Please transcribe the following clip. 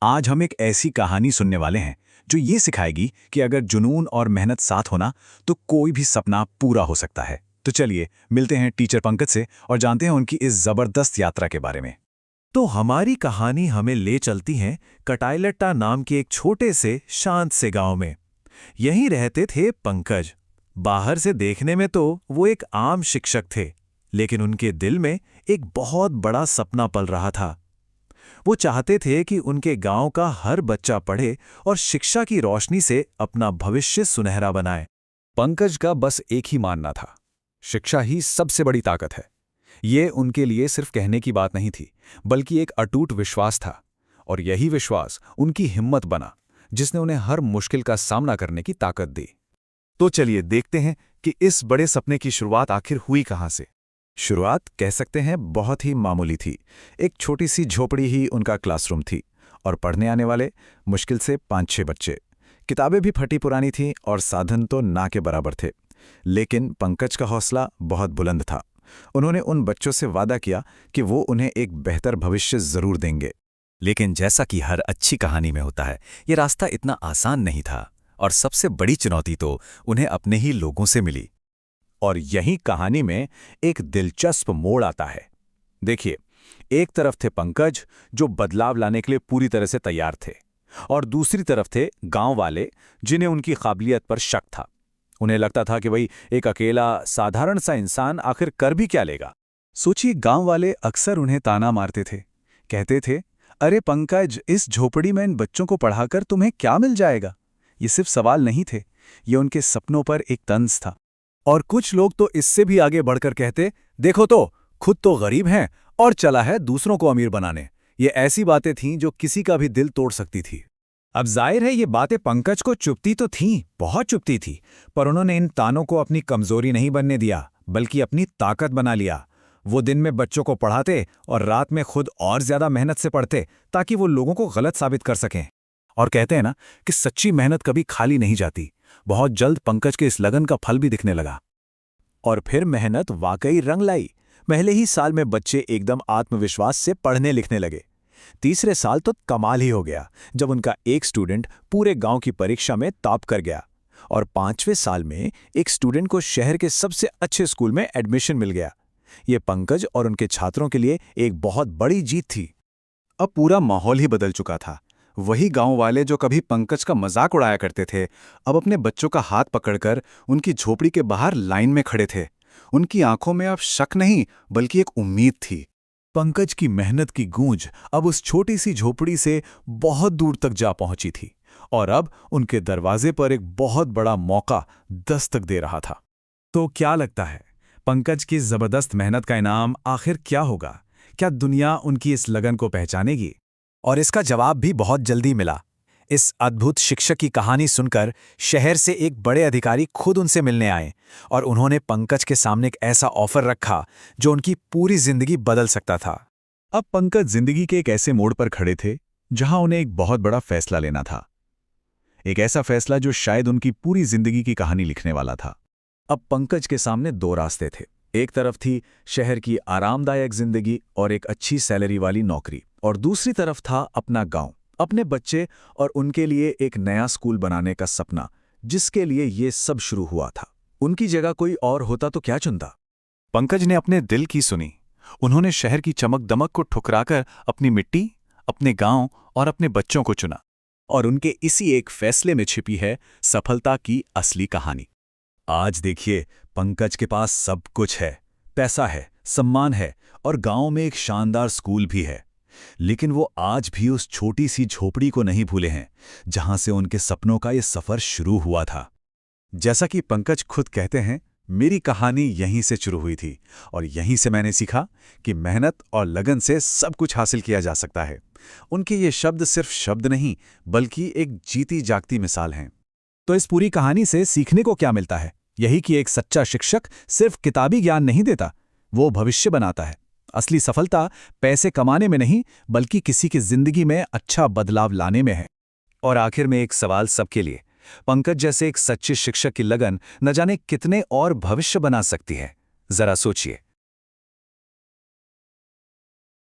आज हम एक ऐसी कहानी सुनने वाले हैं जो ये सिखाएगी कि अगर जुनून और मेहनत साथ होना तो कोई भी सपना पूरा हो सकता है। तो चलिए मिलते हैं टीचर पंकज से और जानते हैं उनकी इस जबरदस्त यात्रा के बारे में। तो हमारी कहानी हमें ले चलती है कटाईलट्टा नाम के एक छोटे से शांत से गांव में। यहीं रहते थे पंकज। बाहर से देखने में तो वो एक आम शिक्षक थे, लेकिन उनके दिल में एक बहुत बड़ा सपना पल रहा था। वो चाहते थे कि उनके गांव का हर बच्चा पढ़े और शिक्षा की रोशनी से अपना भविष्य सुनहरा बनाए। पंकज का बस एक ही मानना था, शिक्षा ही सबसे बड़ी ताकत है। ये उनके लिए सिर्फ कहने की बात नहीं थी, बल्कि एक अटूट विश्वास था। और यही विश्वास उनकी हिम्मत बना, जिसने उन्हें हर मुश्किल का सामना करने की ताकत दी। तो चलिए देखते हैं कि इस बड़े सपने की शुरुआत आखिर हुई कहां से। शुरुआत कह सकते हैं बहुत ही मामूली थी। एक छोटी सी झोपड़ी ही उनका क्लासरूम थी और पढ़ने आने वाले मुश्किल से 5-6 बच्चे। किताबें भी फटी पुरानी थीं और साधन तो ना के बराबर थे। लेकिन पंकज का हौसला बहुत बुलंद था। उन्होंने उन बच्चों से वादा किया कि वो उन्हें एक बेहतर भविष्य जरूर देंगे। लेकिन जैसा कि हर अच्छी कहानी में होता है, ये रास्ता इतना आसान नहीं था और सबसे बड़ी चुनौती तो उन्हें अपने ही लोगों से मिली। और यही कहानी में एक दिलचस्प मोड़ आता है। देखिए, एक तरफ थे पंकज जो बदलाव लाने के लिए पूरी तरह से तैयार थे, और दूसरी तरफ थे गांव वाले जिन्हें उनकी काबिलियत पर शक था। उन्हें लगता था कि भाई एक अकेला साधारण सा इंसान आखिर कर भी क्या लेगा। सोचिए, गांव वाले अक्सर उन्हें ताना मारते थे। कहते थे, अरे पंकज, इस झोपड़ी में इन बच्चों को पढ़ाकर तुम्हें क्या मिल जाएगा। ये सिर्फ सवाल नहीं थे, ये उनके सपनों पर एक तंज था। और कुछ लोग तो इससे भी आगे बढ़कर कहते, देखो तो, खुद तो गरीब हैं और चला है दूसरों को अमीर बनाने। ये ऐसी बातें थीं जो किसी का भी दिल तोड़ सकती थी। अब जाहिर है ये बातें पंकज को चुभती तो थीं, बहुत चुभती थी, पर उन्होंने इन तानों को अपनी कमजोरी नहीं बनने दिया, बल्कि अपनी ताकत बना लिया। वो दिन में बच्चों को पढ़ाते और रात में खुद और ज्यादा मेहनत से पढ़ते, ताकि वो लोगों को गलत साबित कर सकें। और कहते हैं ना कि सच्ची मेहनत कभी खाली नहीं जाती। बहुत जल्द पंकज के इस लगन का फल भी दिखने लगा। और फिर मेहनत वाकई रंग लाई। पहले ही साल में बच्चे एकदम आत्मविश्वास से पढ़ने लिखने लगे। तीसरे साल तो कमाल ही हो गया, जब उनका एक स्टूडेंट पूरे गांव की परीक्षा में टॉप कर गया। और 5वें साल में एक स्टूडेंट को शहर के सबसे अच्छे स्कूल में एडमिशन मिल गया। ये पंकज और उनके छात्रों के लिए एक बहुत बड़ी जीत थी। अब पूरा माहौल ही बदल चुका था। वही गांव वाले जो कभी पंकज का मजाक उड़ाया करते थे, अब अपने बच्चों का हाथ पकड़कर उनकी झोपड़ी के बाहर लाइन में खड़े थे। उनकी आंखों में अब शक नहीं, बल्कि एक उम्मीद थी। पंकज की मेहनत की गूंज अब उस छोटी सी झोपड़ी से बहुत दूर तक जा पहुंची थी, और अब उनके दरवाजे पर एक बहुत बड़ा मौका दस्तक दे रहा था। तो क्या लगता है, पंकज की जबरदस्त मेहनत का इनाम आखिर क्या होगा? क्या दुनिया उनकी इस लगन को पहचानेगी? और इसका जवाब भी बहुत जल्दी मिला। इस अद्भुत शिक्षक की कहानी सुनकर शहर से एक बड़े अधिकारी खुद उनसे मिलने आए और उन्होंने पंकज के सामने एक ऐसा ऑफर रखा जो उनकी पूरी जिंदगी बदल सकता था। अब पंकज जिंदगी के एक ऐसे मोड़ पर खड़े थे जहां उन्हें एक बहुत बड़ा फैसला लेना था। एक ऐसा फैसला जो शायद उनकी पूरी जिंदगी की कहानी लिखने वाला था। अब पंकज के सामने 2 रास्ते थे। एक तरफ थी शहर की आरामदायक जिंदगी और एक अच्छी सैलरी वाली नौकरी, और दूसरी तरफ था अपना गांव, अपने बच्चे और उनके लिए एक नया स्कूल बनाने का सपना, जिसके लिए ये सब शुरू हुआ था। उनकी जगह कोई और होता तो क्या चुनता? पंकज ने अपने दिल की सुनी। उन्होंने शहर की चमक दमक को ठुकराकर अपनी मिट्टी, अपने गांव और अपने बच्चों को चुना। और उनके इसी एक फैसले में छिपी है सफलता की असली कहानी। आज देखिए, पंकज के पास सब कुछ है, पैसा है, सम्मान है और गांव में एक शानदार स्कूल भी है। लेकिन वो आज भी उस छोटी सी झोपड़ी को नहीं भूले हैं जहां से उनके सपनों का ये सफर शुरू हुआ था। जैसा कि पंकज खुद कहते हैं, मेरी कहानी यहीं से शुरू हुई थी और यहीं से मैंने सीखा कि मेहनत और लगन से सब कुछ हासिल किया जा सकता है। उनके ये शब्द सिर्फ शब्द नहीं, बल्कि एक जीती जागती मिसाल हैं। तो इस पूरी कहानी से सीखने को क्या मिलता है? यही कि एक सच्चा शिक्षक सिर्फ किताबी ज्ञान नहीं देता, वो भविष्य बनाता है। असली सफलता पैसे कमाने में नहीं, बल्कि किसी की जिंदगी में अच्छा बदलाव लाने में है। और आखिर में एक सवाल सबके लिए, पंकज जैसे एक सच्चे शिक्षक की लगन न जाने कितने और भविष्य बना सकती है। जरा सोचिए।